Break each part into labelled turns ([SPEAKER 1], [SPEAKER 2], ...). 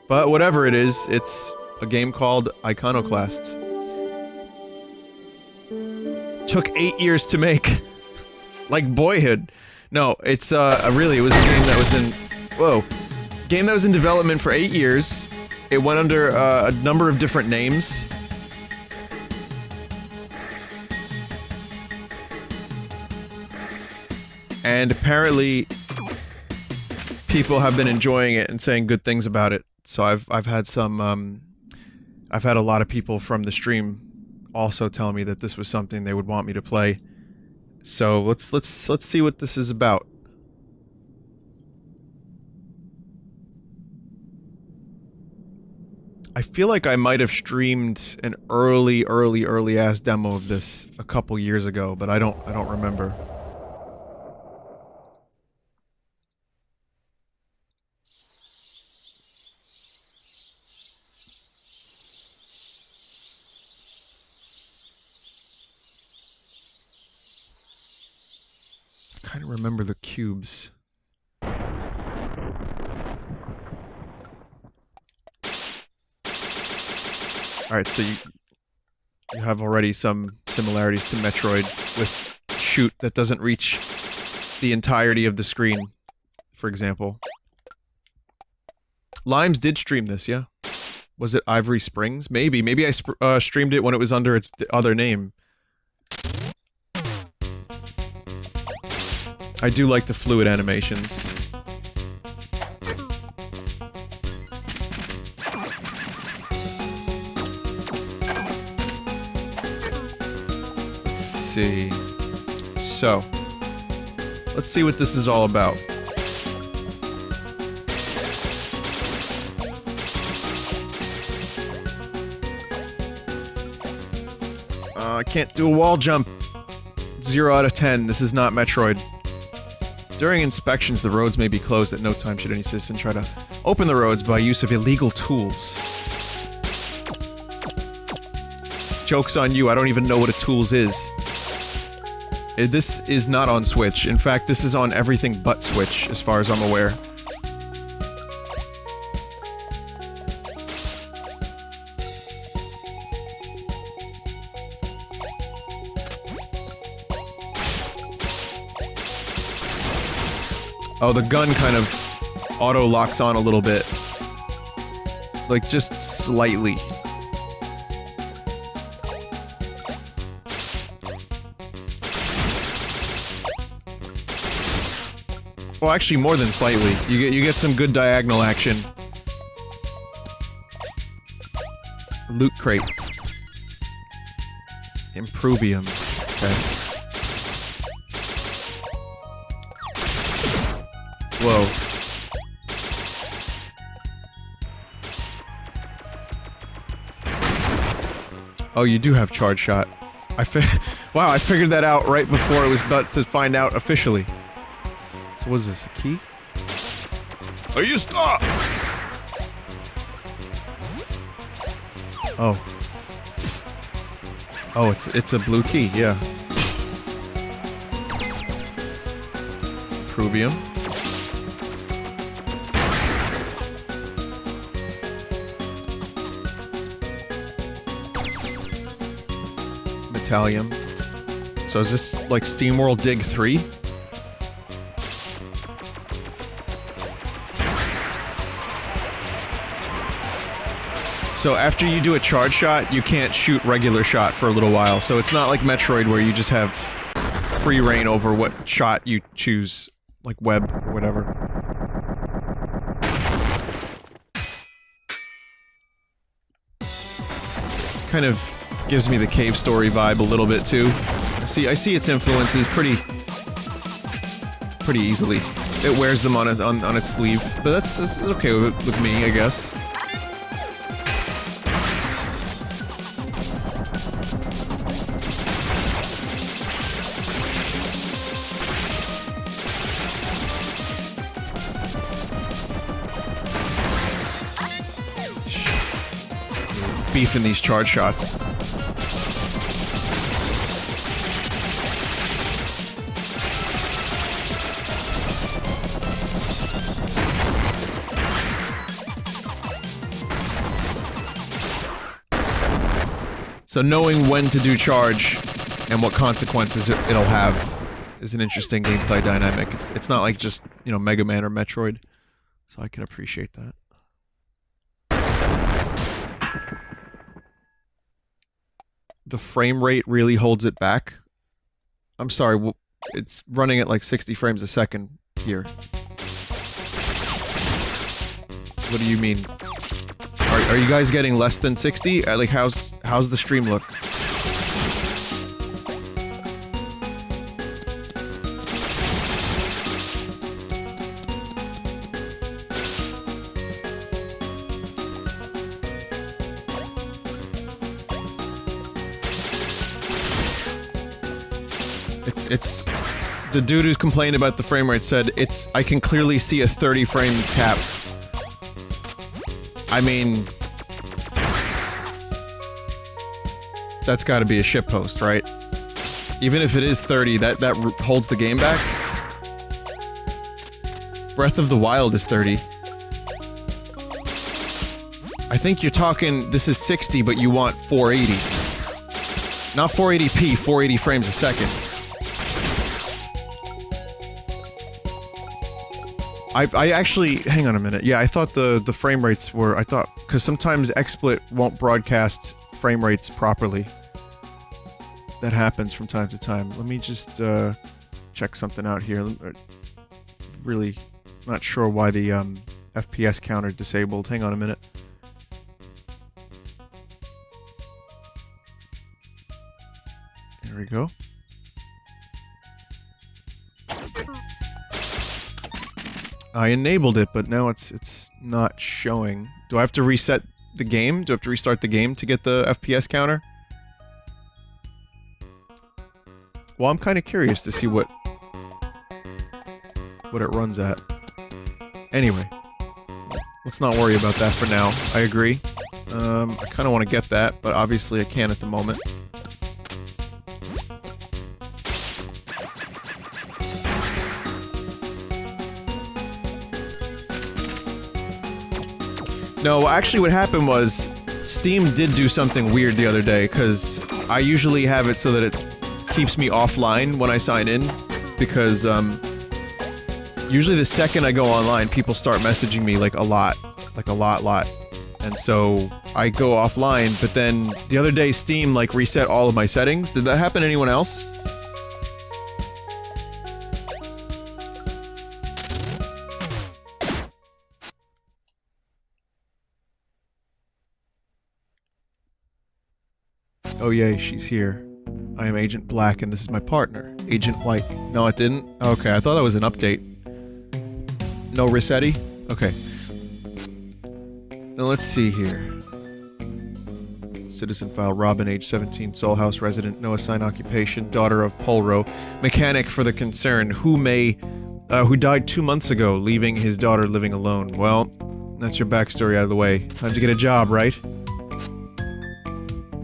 [SPEAKER 1] But whatever it is, it's a game called Iconoclasts. Took 8 years to make. Like Boyhood. No, it's, really, it was a game that was in... Whoa. Game that was in development for 8 years. It went under, a number of different names. And apparently... people have been enjoying it and saying good things about it. So I've had some, I've had a lot of people from the stream also tell me that this was something they would want me to play. So let's see what this is about. I feel like I might have streamed an early ass demo of this a couple years ago, but I don't remember. I kind of remember the cubes. Alright, so you have already some similarities to Metroid with shoot that doesn't reach the entirety of the screen, for example. Limes did stream this, yeah? Was it Ivory Springs? Maybe. Maybe I streamed it when it was under its other name. I do like the fluid animations. Let's see. So, let's see what this is all about. I can't do a wall jump. 0 out of 10. This is not Metroid. During inspections, the roads may be closed at no time should any citizen try to open the roads by use of illegal tools. Joke's on you, I don't even know what a tools is. This is not on Switch. In fact, this is on everything but Switch, as far as I'm aware. Oh, the gun kind of auto-locks on a little bit. Like, just slightly. Well, actually, more than slightly. You get some good diagonal action. Loot crate. Improvium. Okay. Whoa. Oh, you do have charge shot. Wow, I figured that out right before I was about to find out officially. So what is this, a key? Oh, you stop! Oh. Oh, it's a blue key, yeah. Improvium. Italium. So is this like SteamWorld Dig 3? So after you do a charge shot, you can't shoot regular shot for a little while. So it's not like Metroid where you just have free reign over what shot you choose, like web or whatever. Kind of gives me the cave story vibe a little bit too. I see its influences pretty easily. It wears them on its sleeve, but that's okay with me, I guess. Beefing these charge shots. So knowing when to do charge and what consequences it'll have is an interesting gameplay dynamic. It's not like just, you know, Mega Man or Metroid. So I can appreciate that. The frame rate really holds it back. I'm sorry, it's running at like 60 frames a second here. What do you mean? Are you guys getting less than 60? Like, how's the stream look? It's the dude who's complained about the frame rate said I can clearly see a 30 frame cap. I mean, that's got to be a shitpost, right? Even if it is 30, that holds the game back. Breath of the Wild is 30. I think you're talking, this is 60, but you want 480. Not 480p, 480 frames a second. I actually, hang on a minute. Yeah, I thought the frame rates were, because sometimes XSplit won't broadcast frame rates properly. That happens from time to time. Let me just check something out here. Really not sure why the FPS counter disabled. Hang on a minute. There we go. I enabled it, but now it's not showing. Do I have to reset the game? Do I have to restart the game to get the FPS counter? Well, I'm kind of curious to see what it runs at. Anyway, let's not worry about that for now. I agree. I kind of want to get that, but obviously I can't at the moment. No, actually what happened was, Steam did do something weird the other day, because I usually have it so that it keeps me offline when I sign in, because, usually the second I go online, people start messaging me, like, a lot. Like, a lot. And so, I go offline, but then, the other day Steam, like, reset all of my settings. Did that happen to anyone else? Oh yay, she's here. I am Agent Black and this is my partner, Agent White. No, it didn't? Okay, I thought that was an update. No Rossetti? Okay. Now let's see here. Citizen file, Robin, age 17, Soul House resident, no assigned occupation, daughter of Polro, mechanic for the concern, who died 2 months ago, leaving his daughter living alone. Well, that's your backstory out of the way. Time to get a job, right?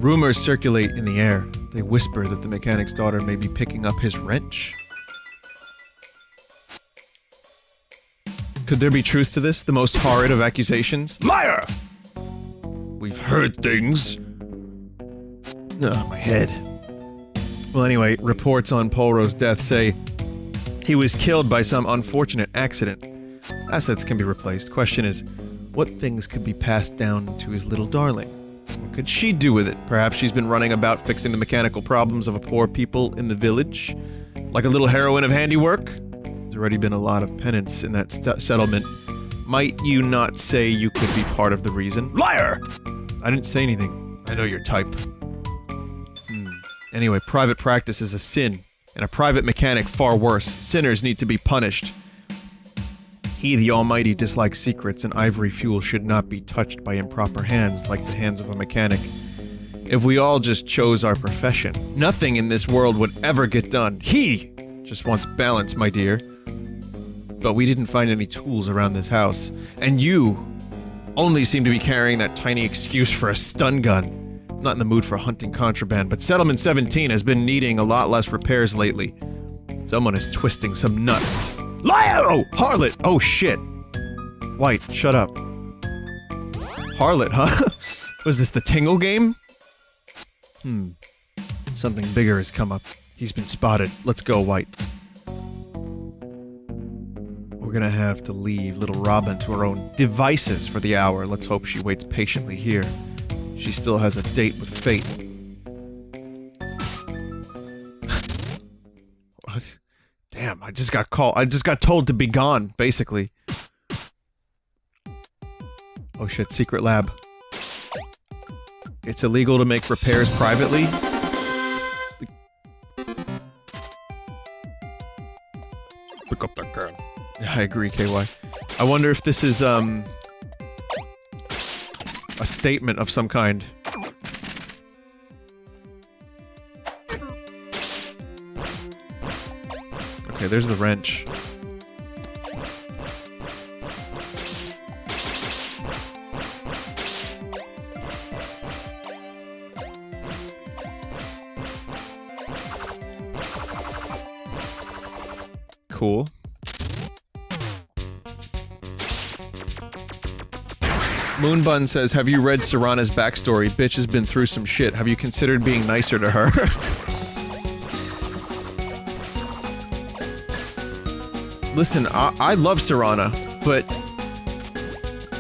[SPEAKER 1] Rumors circulate in the air. They whisper that the mechanic's daughter may be picking up his wrench. Could there be truth to this? The most horrid of accusations? Liar! We've heard things. Ugh, my head. Well, anyway, reports on Polro's death say he was killed by some unfortunate accident. Assets can be replaced. Question is, what things could be passed down to his little darling? What could she do with it? Perhaps she's been running about fixing the mechanical problems of a poor people in the village? Like a little heroine of handiwork? There's already been a lot of penance in that settlement. Might you not say you could be part of the reason? Liar! I didn't say anything. I know your type. Anyway, private practice is a sin, and a private mechanic far worse. Sinners need to be punished. He, the Almighty, dislikes secrets, and ivory fuel should not be touched by improper hands like the hands of a mechanic. If we all just chose our profession, nothing in this world would ever get done. He just wants balance, my dear. But we didn't find any tools around this house, and you only seem to be carrying that tiny excuse for a stun gun. I'm not in the mood for hunting contraband, but Settlement 17 has been needing a lot less repairs lately. Someone is twisting some nuts. Liar! Oh, harlot! Oh, shit. White, shut up. Harlot, huh? Was this the Tingle game? Something bigger has come up. He's been spotted. Let's go, White. We're gonna have to leave little Robin to her own devices for the hour. Let's hope she waits patiently here. She still has a date with fate. What? Damn, I just got called. I just got told to be gone, basically. Oh shit, secret lab. It's illegal to make repairs privately. Pick up that gun. Yeah, I agree, KY. I wonder if this is, a statement of some kind. Okay, there's the wrench. Cool. Moonbun says, have you read Serana's backstory? Bitch has been through some shit. Have you considered being nicer to her? Listen, I love Serana, but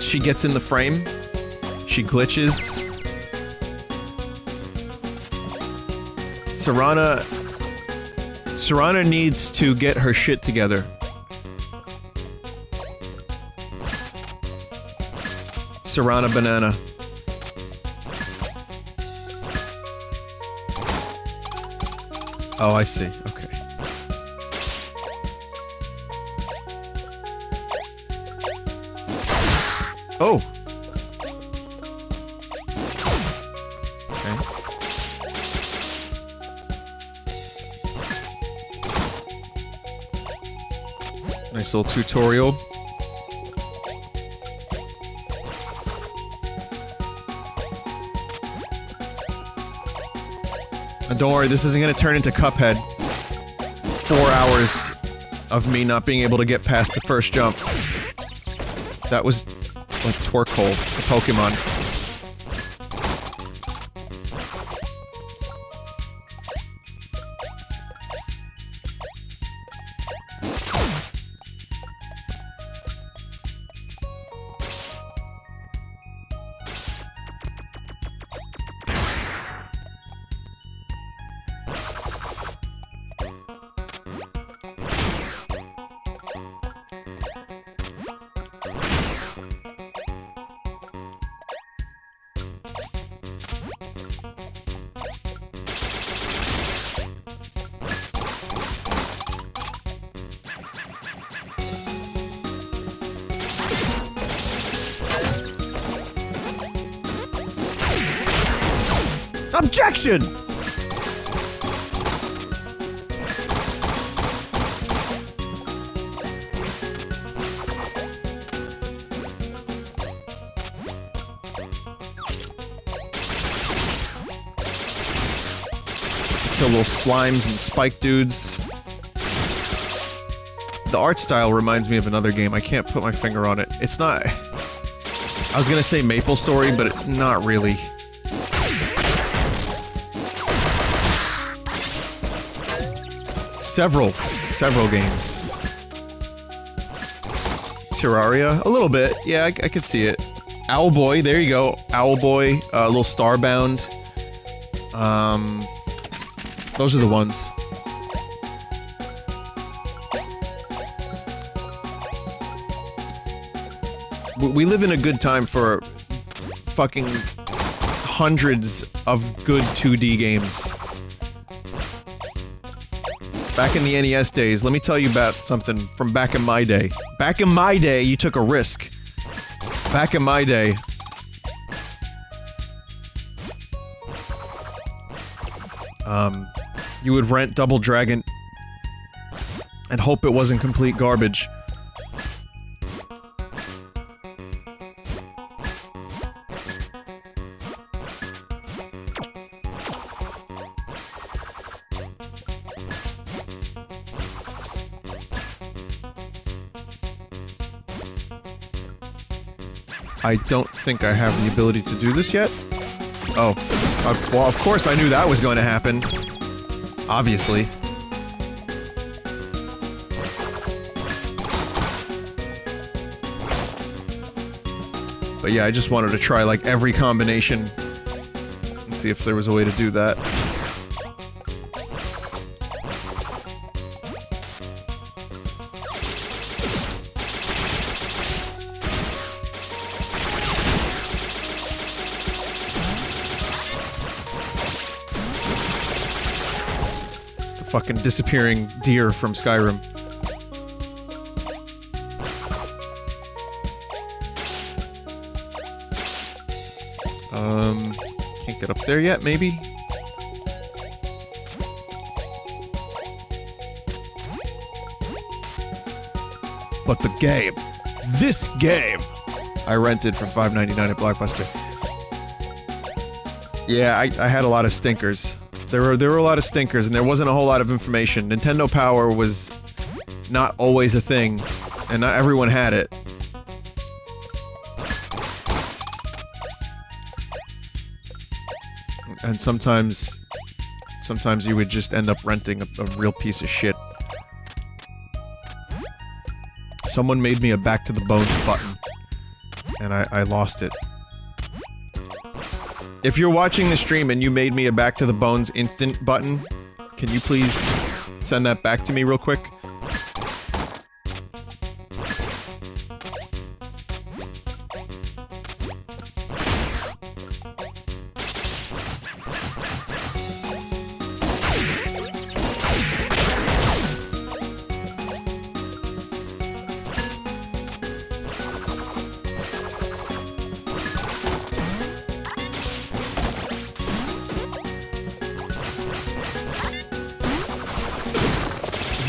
[SPEAKER 1] she gets in the frame. She glitches. Serana needs to get her shit together. Serana banana. Oh, I see. Okay. Oh! Okay. Nice little tutorial. And don't worry, this isn't gonna turn into Cuphead. 4 hours of me not being able to get past the first jump. That was like Torkoal, the Pokemon. Objection! Kill little slimes and spike dudes. The art style reminds me of another game. I can't put my finger on it. It's not... I was gonna say Maple Story, but it's not really. Several games. Terraria? A little bit. Yeah, I could see it. Owlboy, there you go. Owlboy, little Starbound. Those are the ones. We live in a good time for fucking hundreds of good 2D games. Back in the NES days, let me tell you about something from back in my day. Back in my day, you took a risk. Back in my day. You would rent Double Dragon and hope it wasn't complete garbage. I don't think I have the ability to do this yet. Oh. Well, of course I knew that was going to happen. Obviously. But yeah, I just wanted to try, like, every combination and see if there was a way to do that. It's the fucking disappearing deer from Skyrim. Can't get up there yet, maybe? But the game, this game, I rented for $5.99 at Blockbuster. Yeah, I had a lot of stinkers. There were a lot of stinkers, and there wasn't a whole lot of information. Nintendo Power was not always a thing, and not everyone had it. And sometimes you would just end up renting a real piece of shit. Someone made me a Back to the Bones button, and I lost it. If you're watching the stream and you made me a Back to the Bones instant button, can you please send that back to me real quick?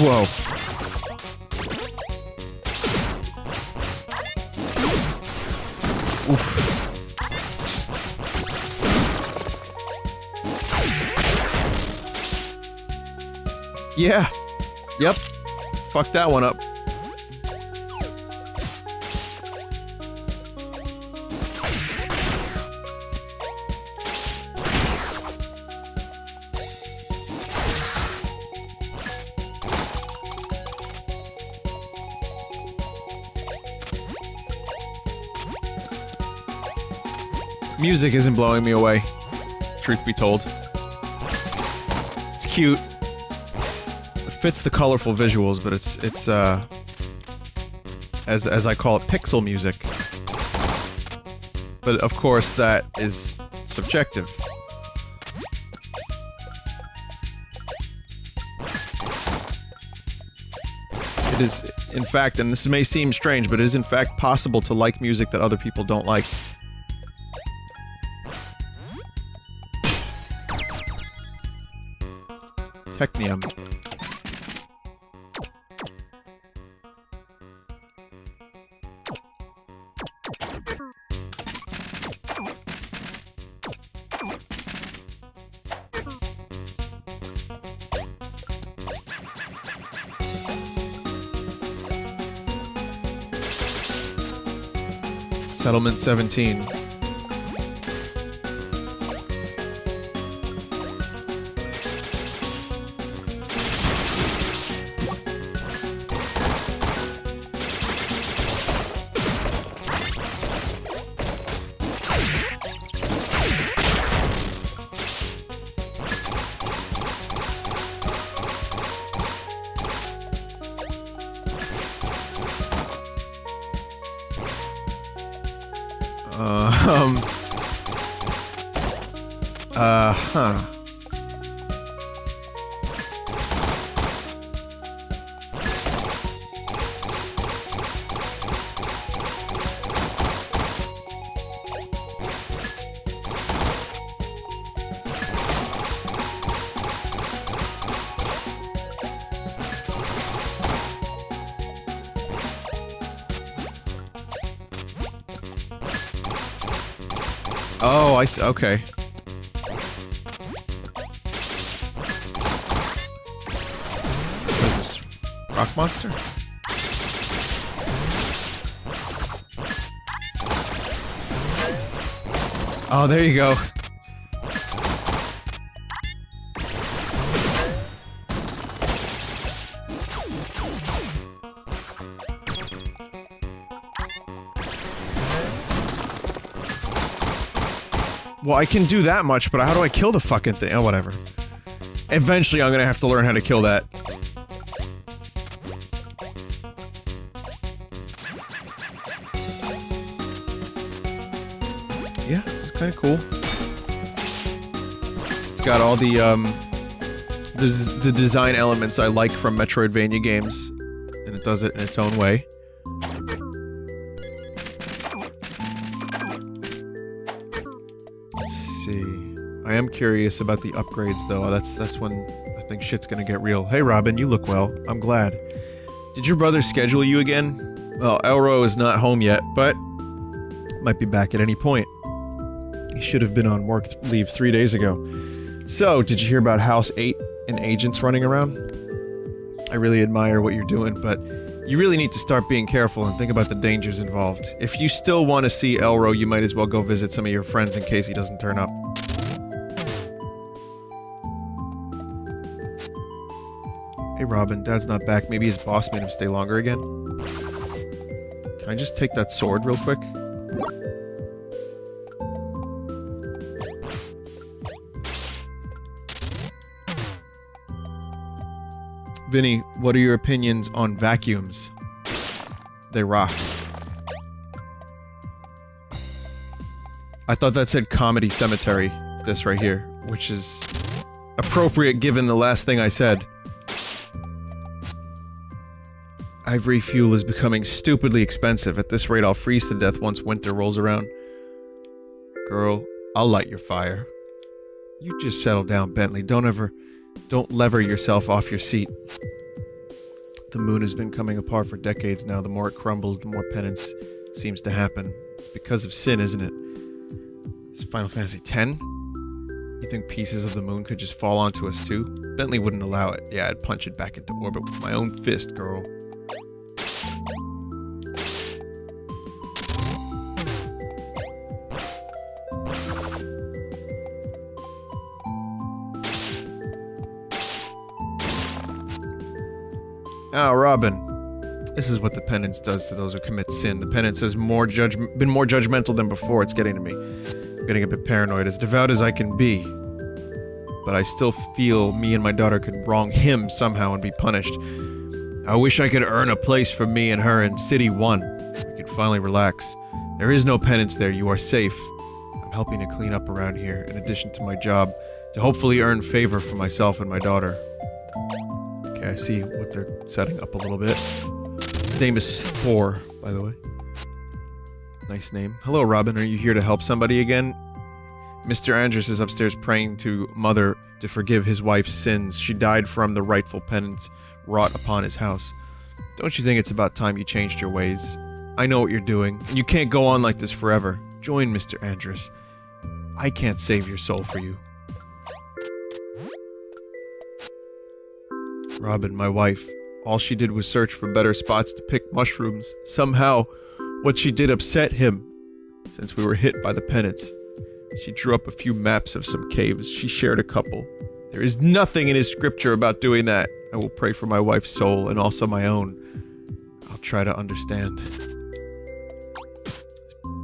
[SPEAKER 1] Whoa. Oof. Yeah. Yep. Fuck that one up. Music isn't blowing me away, truth be told. It's cute. It fits the colorful visuals, but it's as I call it, pixel music. But of course that is subjective. It is, in fact, and this may seem strange, but it is in fact possible to like music that other people don't like. Technium. Settlement 17. Huh. Oh, I see. Okay. What is this? Rock monster? Oh, there you go. Well, I can do that much, but how do I kill the fucking thing? Oh, whatever. Eventually, I'm gonna have to learn how to kill that. Yeah, this is kind of cool. It's got all the design elements I like from Metroidvania games, and it does it in its own way. Let's see. I am curious about the upgrades, though. That's when I think shit's gonna get real. Hey, Robin, you look well. I'm glad. Did your brother schedule you again? Well, Elro is not home yet, but might be back at any point. He should have been on work leave 3 days ago. So, did you hear about House 8 and agents running around? I really admire what you're doing, but you really need to start being careful and think about the dangers involved. If you still want to see Elro, you might as well go visit some of your friends in case he doesn't turn up. Hey Robin, Dad's not back. Maybe his boss made him stay longer again? Can I just take that sword real quick? Vinny, what are your opinions on vacuums? They rock. I thought that said Comedy Cemetery, this right here, which is appropriate given the last thing I said. Ivory fuel is becoming stupidly expensive. At this rate, I'll freeze to death once winter rolls around. Girl, I'll light your fire. You just settle down, Bentley. Don't lever yourself off your seat. The moon has been coming apart for decades now. The more it crumbles, the more penance seems to happen. It's because of sin, isn't it? It's Final Fantasy X? You think pieces of the moon could just fall onto us too? Bentley wouldn't allow it. Yeah, I'd punch it back into orbit with my own fist, girl. Ah, Robin. This is what the penance does to those who commit sin. The penance has been more judgmental than before. It's getting to me. I'm getting a bit paranoid, as devout as I can be. But I still feel me and my daughter could wrong him somehow and be punished. I wish I could earn a place for me and her in City 1. We could finally relax. There is no penance there. You are safe. I'm helping to clean up around here, in addition to my job, to hopefully earn favor for myself and my daughter. Okay, I see what they're setting up a little bit. His name is Spore, by the way. Nice name. Hello, Robin. Are you here to help somebody again? Mr. Andrews is upstairs praying to Mother to forgive his wife's sins. She died from the rightful penance wrought upon his house. Don't you think it's about time you changed your ways? I know what you're doing, and you can't go on like this forever. Join Mr. Andrews. I can't save your soul for you. Robin, my wife, all she did was search for better spots to pick mushrooms. Somehow, what she did upset him. Since we were hit by the penance, she drew up a few maps of some caves. She shared a couple. There is nothing in his scripture about doing that. I will pray for my wife's soul and also my own. I'll try to understand.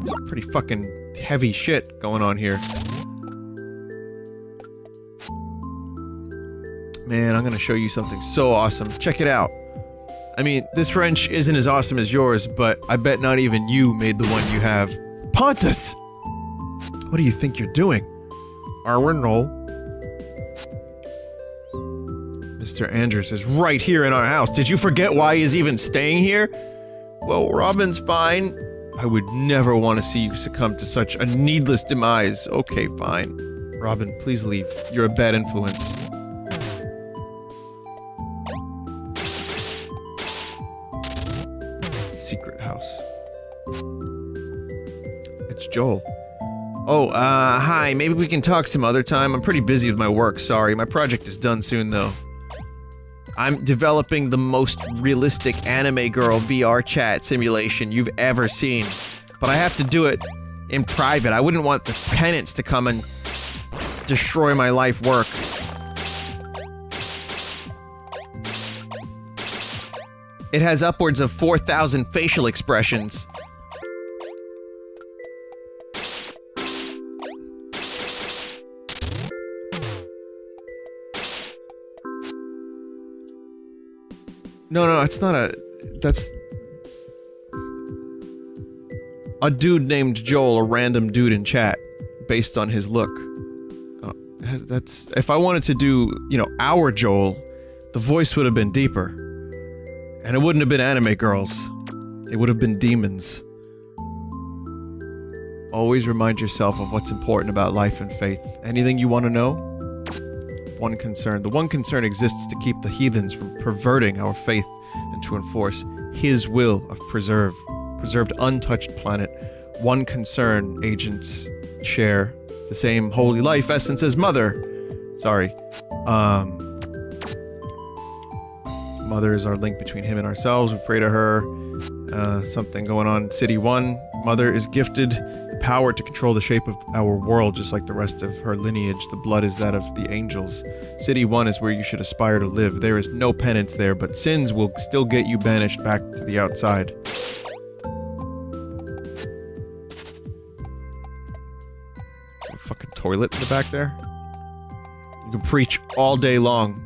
[SPEAKER 1] It's pretty fucking heavy shit going on here. Man, I'm gonna show you something so awesome. Check it out. I mean, this wrench isn't as awesome as yours, but I bet not even you made the one you have. Pontus! What do you think you're doing? Arwen, no. Mr. Andrews is right here in our house. Did you forget why he's even staying here? Well, Robin's fine. I would never want to see you succumb to such a needless demise. Okay, fine. Robin, please leave. You're a bad influence. Secret house. It's Joel. Oh, hi. Maybe we can talk some other time. I'm pretty busy with my work, sorry. My project is done soon, though. I'm developing the most realistic anime girl VR chat simulation you've ever seen. But I have to do it in private. I wouldn't want the penance to come and destroy my life work. It has upwards of 4,000 facial expressions. No, it's not a... That's... a dude named Joel, a random dude in chat, based on his look. That's... If I wanted to do, you know, our Joel, the voice would have been deeper. And it wouldn't have been anime girls. It would have been demons. Always remind yourself of what's important about life and faith. Anything you want to know? One concern. The one concern exists to keep the heathens from perverting our faith and to enforce his will of preserved untouched planet. One concern, agents share the same holy life essence as Mother. Sorry. Mother is our link between him and ourselves. We pray to her. Something going on. City 1. Mother is gifted the power to control the shape of our world, just like the rest of her lineage. The blood is that of the angels. City 1 is where you should aspire to live. There is no penance there, but sins will still get you banished back to the outside. A fucking toilet in the back there? You can preach all day long.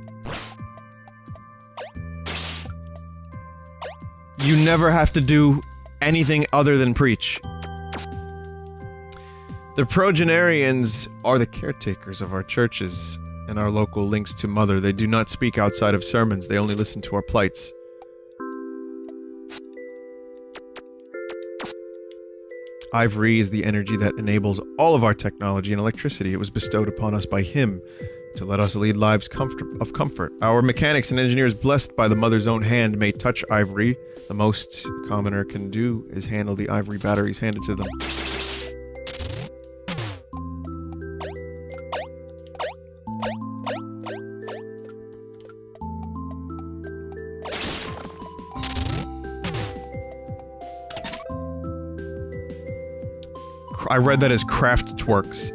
[SPEAKER 1] You never have to do anything other than preach. The progenarians are the caretakers of our churches and our local links to Mother. They do not speak outside of sermons. They only listen to our plights. Ivory is the energy that enables all of our technology and electricity. It was bestowed upon us by him to let us lead lives of comfort. Our mechanics and engineers blessed by the Mother's own hand may touch ivory. The most a commoner can do is handle the ivory batteries handed to them. I read that as craft twerks.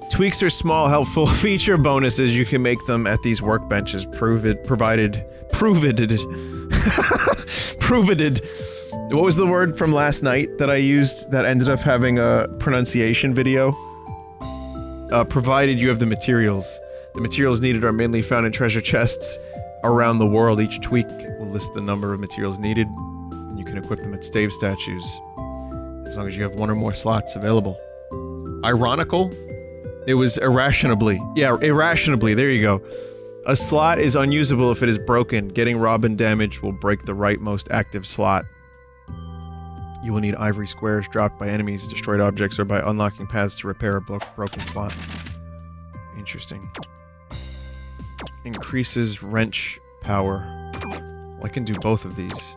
[SPEAKER 1] Tweaks are small, helpful feature bonuses. You can make them at these workbenches. Provided. What was the word from last night that I used that ended up having a pronunciation video? Provided you have the materials. The materials needed are mainly found in treasure chests around the world. Each tweak will list the number of materials needed, and you can equip them at stave statues, as long as you have one or more slots available. Ironical? It was irrationably. Yeah, irrationably, there you go. A slot is unusable if it is broken. Getting Robin damaged will break the rightmost active slot. You will need ivory squares dropped by enemies, destroyed objects, or by unlocking paths to repair a broken slot. Interesting. Increases wrench power. Well, I can do both of these.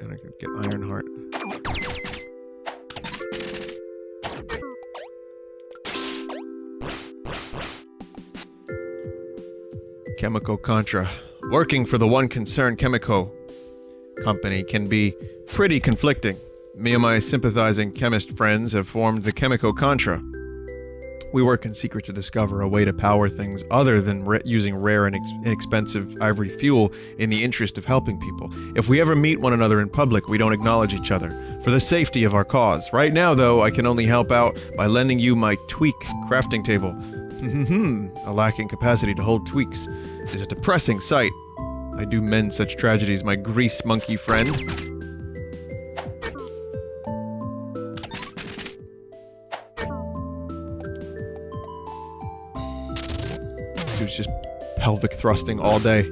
[SPEAKER 1] And I can get Ironheart. Chemical Contra. Working for the one concerned Chemico company can be pretty conflicting. Me and my sympathizing chemist friends have formed the Chemico Contra. We work in secret to discover a way to power things other than using rare and inexpensive ivory fuel in the interest of helping people. If we ever meet one another in public, we don't acknowledge each other, for the safety of our cause. Right now, though, I can only help out by lending you my tweak crafting table. A lacking capacity to hold tweaks is a depressing sight. I do mend such tragedies, my grease monkey friend. Dude's just pelvic thrusting all day.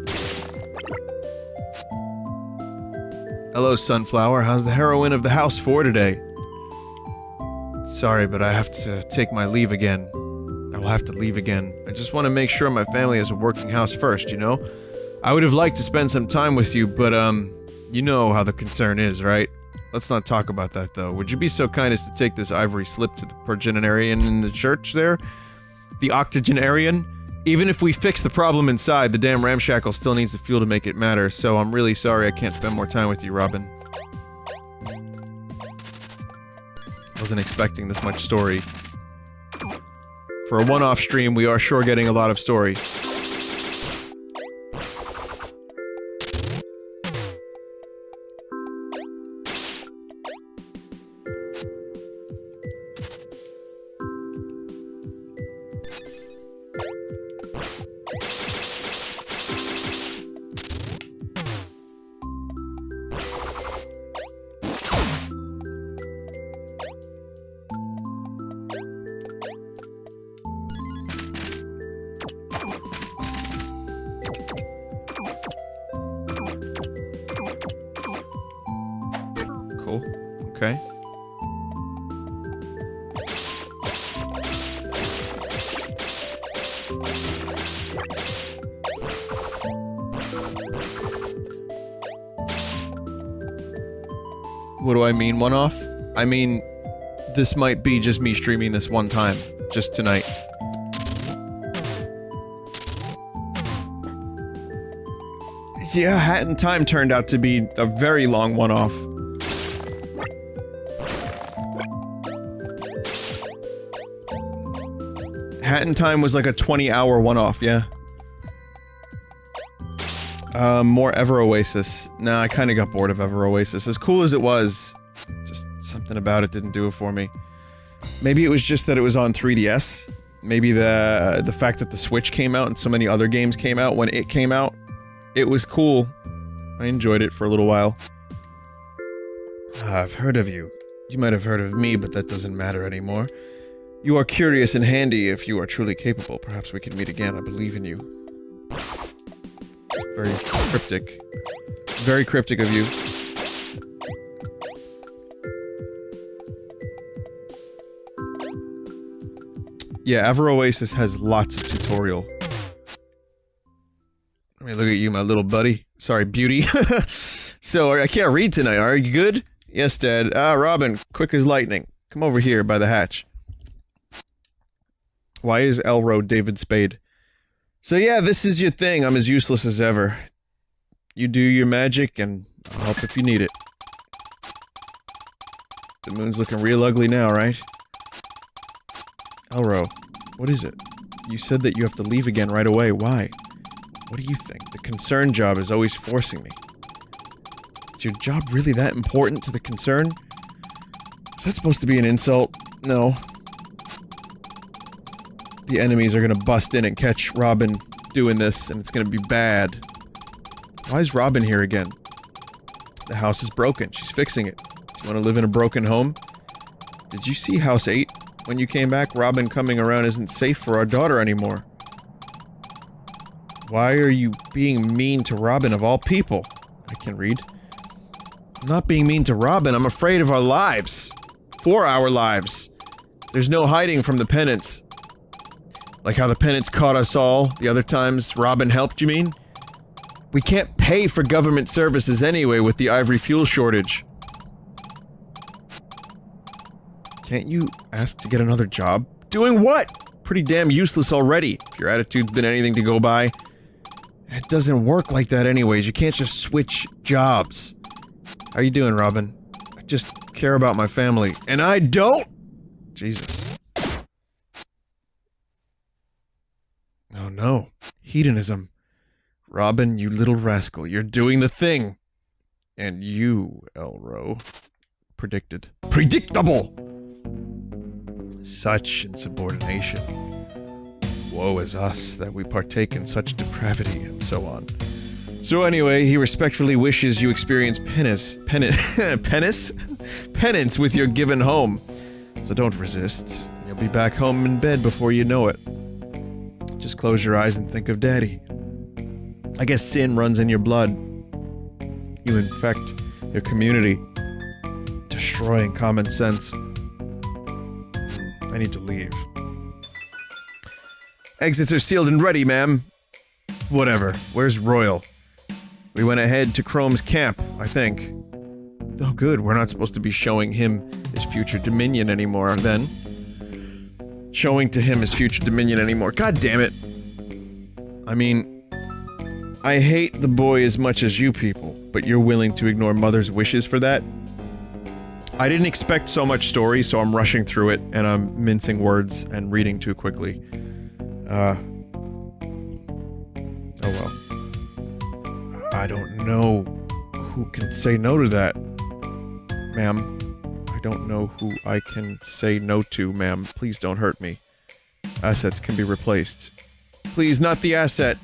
[SPEAKER 1] Hello, Sunflower. How's the heroine of the house for today? Sorry, but I have to take my leave again. I will have to leave again. I just want to make sure my family has a working house first, you know? I would have liked to spend some time with you, but, you know how the concern is, right? Let's not talk about that, though. Would you be so kind as to take this ivory slip to the progenarian in the church there? The octogenarian? Even if we fix the problem inside, the damn ramshackle still needs the fuel to make it matter, so I'm really sorry I can't spend more time with you, Robin. Wasn't expecting this much story. For a one-off stream, we are sure getting a lot of story. Okay. What do I mean, one-off? I mean, this might be just me streaming this one time. Just tonight. Yeah, Hat in Time turned out to be a very long one-off. Hat in Time was like a 20-hour one-off, yeah. More Ever Oasis. Nah, I kinda got bored of Ever Oasis. As cool as it was, just something about it didn't do it for me. Maybe it was just that it was on 3DS. Maybe the fact that the Switch came out and so many other games came out when it came out. It was cool. I enjoyed it for a little while. I've heard of you. You might have heard of me, but that doesn't matter anymore. You are curious and handy if you are truly capable. Perhaps we can meet again. I believe in you. Very cryptic. Very cryptic of you. Yeah, Ever Oasis has lots of tutorial. Let me look at you, my little buddy. Sorry, beauty. So, I can't read tonight. Are you good? Yes, Dad. Ah, Robin, quick as lightning. Come over here by the hatch. Why is Elro David Spade? So yeah, this is your thing. I'm as useless as ever. You do your magic, and I'll help if you need it. The moon's looking real ugly now, right? Elro, what is it? You said that you have to leave again right away. Why? What do you think? The concern job is always forcing me. Is your job really that important to the concern? Is that supposed to be an insult? No. The enemies are gonna bust in and catch Robin doing this, and it's gonna be bad. Why is Robin here again? The house is broken. She's fixing it. Do you want to live in a broken home? Did you see House 8? When you came back, Robin coming around isn't safe for our daughter anymore. Why are you being mean to Robin of all people? I can read. I'm not being mean to Robin. I'm afraid of our lives. For our lives. There's no hiding from the penance. Like how the penance caught us all, the other times Robin helped, you mean? We can't pay for government services anyway with the ivory fuel shortage. Can't you ask to get another job? Doing what? Pretty damn useless already, if your attitude's been anything to go by. It doesn't work like that anyways, you can't just switch jobs. How you doing, Robin? I just care about my family. And I don't! Jesus. Oh no. Hedonism. Robin, you little rascal, you're doing the thing! And you, Elro, predicted. Predictable! Such insubordination. Woe is us that we partake in such depravity, and so on. So anyway, he respectfully wishes you experience penance with your given home. So don't resist. You'll be back home in bed before you know it. Just close your eyes and think of Daddy. I guess sin runs in your blood. You infect your community, destroying common sense. I need to leave. Exits are sealed and ready, ma'am. Whatever. Where's Royal? We went ahead to Chrome's camp, I think. Oh good, we're not supposed to be showing him his future dominion anymore, then. Showing to him his future dominion anymore. God damn it. I mean, I hate the boy as much as you people, but you're willing to ignore Mother's wishes for that? I didn't expect so much story, so I'm rushing through it, and I'm mincing words and reading too quickly. Oh well. I don't know who can say no to that, ma'am. I don't know who I can say no to, ma'am. Please don't hurt me. Assets can be replaced. Please, not the asset!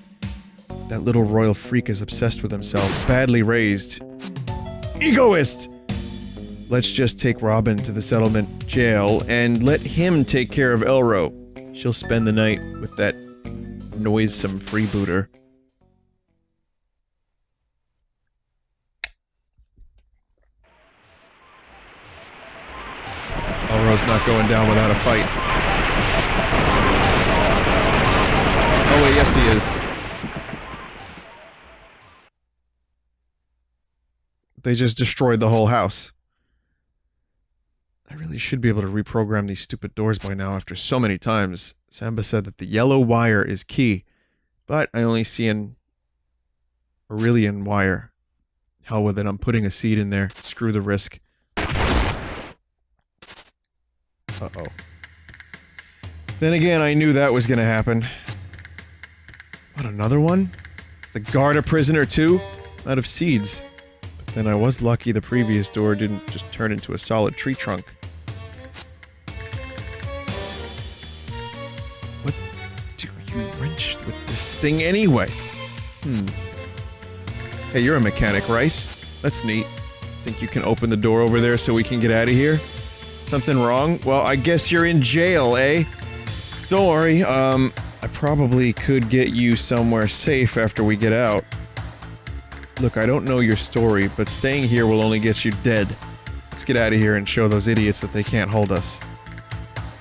[SPEAKER 1] That little royal freak is obsessed with himself, badly raised. Egoist! Let's just take Robin to the settlement jail and let him take care of Elro. She'll spend the night with that noisome freebooter. Sambo's not going down without a fight. Oh wait, yes he is. They just destroyed the whole house. I really should be able to reprogram these stupid doors by now after so many times. Samba said that the yellow wire is key, but I only see an Aurelian wire. Hell with it, I'm putting a seed in there. Screw the risk. Uh-oh. Then again, I knew that was gonna happen. What, another one? Is the guard a prisoner too? Out of seeds. But then I was lucky the previous door didn't just turn into a solid tree trunk. What do you wrench with this thing anyway? Hey, you're a mechanic, right? That's neat. Think you can open the door over there so we can get out of here? Something wrong? Well, I guess you're in jail, eh? Don't worry, I probably could get you somewhere safe after we get out. Look, I don't know your story, but staying here will only get you dead. Let's get out of here and show those idiots that they can't hold us.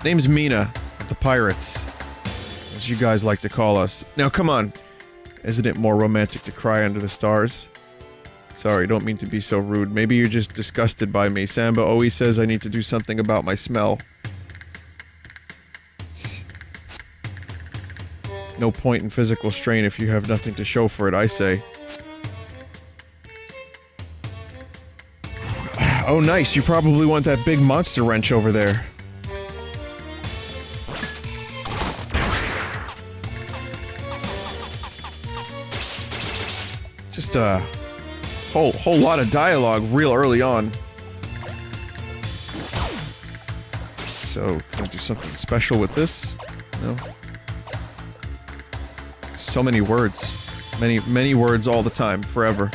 [SPEAKER 1] Name's Mina, of the Pirates. As you guys like to call us. Now, come on. Isn't it more romantic to cry under the stars? Sorry, don't mean to be so rude. Maybe you're just disgusted by me. Samba always says I need to do something about my smell. No point in physical strain if you have nothing to show for it, I say. Oh, nice. You probably want that big monster wrench over there. Just a whole lot of dialogue real early on. So, can I do something special with this? No? So many words. Many words all the time, forever.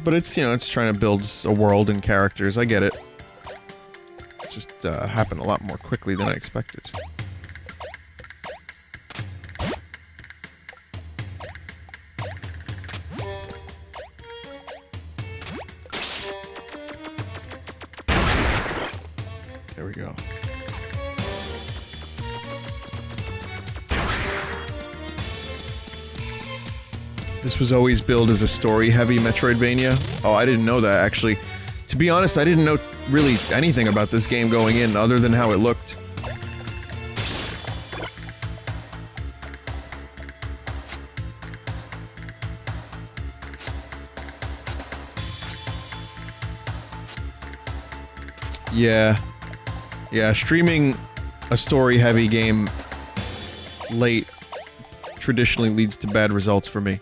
[SPEAKER 1] But it's, you know, it's trying to build a world and characters, I get it. It just happened a lot more quickly than I expected. There we go. This was always billed as a story-heavy Metroidvania. Oh, I didn't know that, actually. To be honest, I didn't know really anything about this game going in, other than how it looked. Yeah, streaming a story-heavy game late traditionally leads to bad results for me.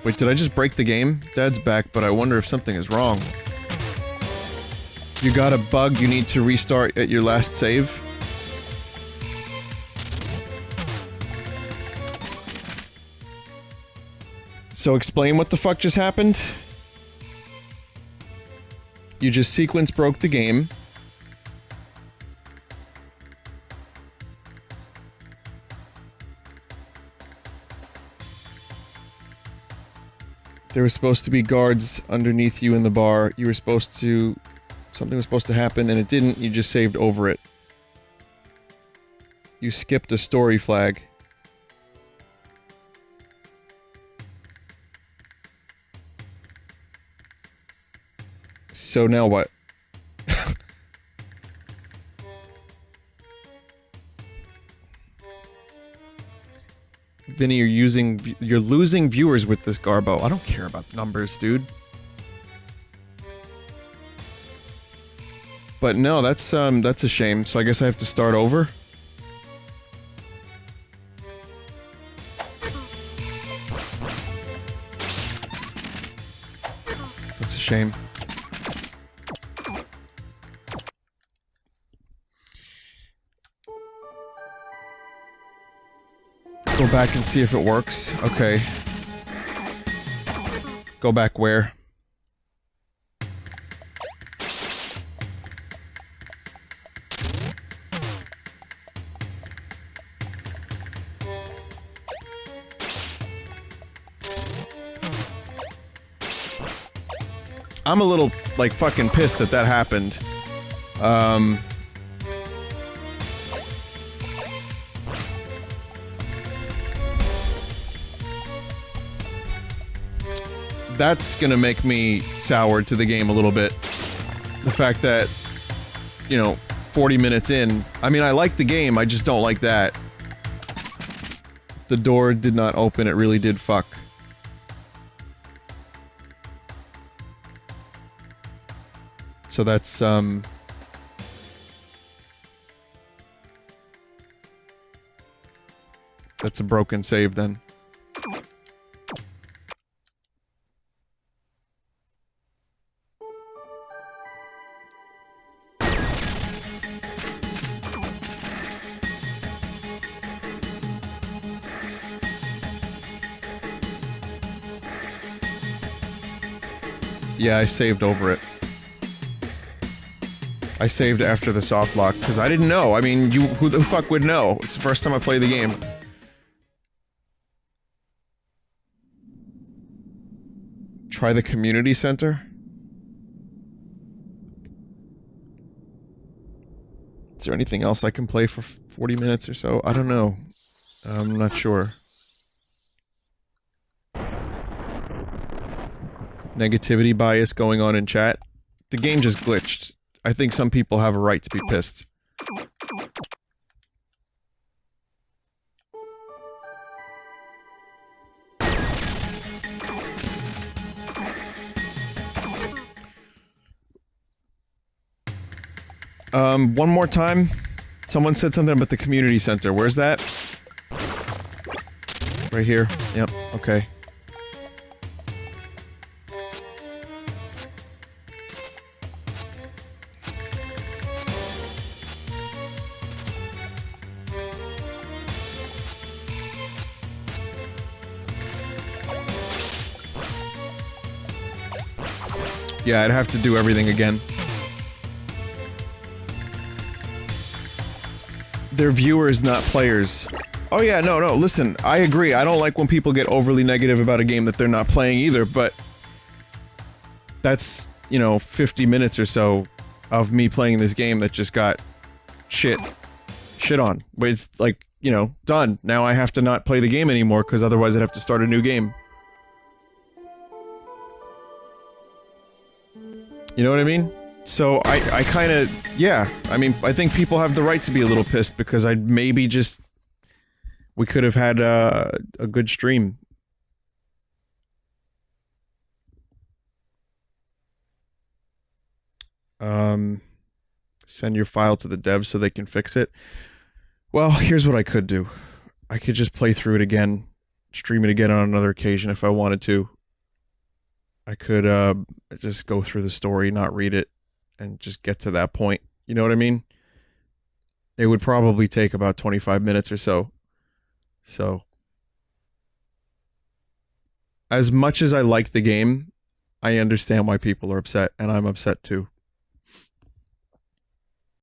[SPEAKER 1] Wait, did I just break the game? Dad's back, but I wonder if something is wrong. You got a bug you need to restart at your last save? So explain what the fuck just happened? You just sequence broke the game. There were supposed to be guards underneath you in the bar. You were supposed to... Something was supposed to happen and it didn't. You just saved over it. You skipped a story flag. So now what? Vinny, you're losing viewers with this Garbo. I don't care about numbers, dude. But no, that's a shame. So I guess I have to start over. That's a shame. Go back and see if it works. Okay. Go back where? I'm a little, like, fucking pissed that that happened. That's gonna make me sour to the game a little bit. The fact that, you know, 40 minutes in, I mean, I like the game, I just don't like that. The door did not open, it really did fuck. So that's, that's a broken save then. Yeah, I saved over it. I saved after the soft lock, because I didn't know. I mean, who the fuck would know? It's the first time I play the game. Try the community center? Is there anything else I can play for 40 minutes or so? I don't know. I'm not sure. Negativity bias going on in chat. The game just glitched. I think some people have a right to be pissed. One more time. Someone said something about the community center. Where's that? Right here. Yep, okay. Yeah, I'd have to do everything again. They're viewers, not players. Oh yeah, no, listen, I agree. I don't like when people get overly negative about a game that they're not playing either, but... that's, you know, 50 minutes or so of me playing this game that just got shit on. But it's like, you know, done. Now I have to not play the game anymore, because otherwise I'd have to start a new game. You know what I mean? So I kind of, yeah, I mean, I think people have the right to be a little pissed because I maybe just, we could have had a good stream. Send your file to the devs so they can fix it. Well, here's what I could do. I could just play through it again, stream it again on another occasion if I wanted to. I could just go through the story, not read it, and just get to that point. You know what I mean? It would probably take about 25 minutes or so. So, as much as I like the game, I understand why people are upset, and I'm upset too.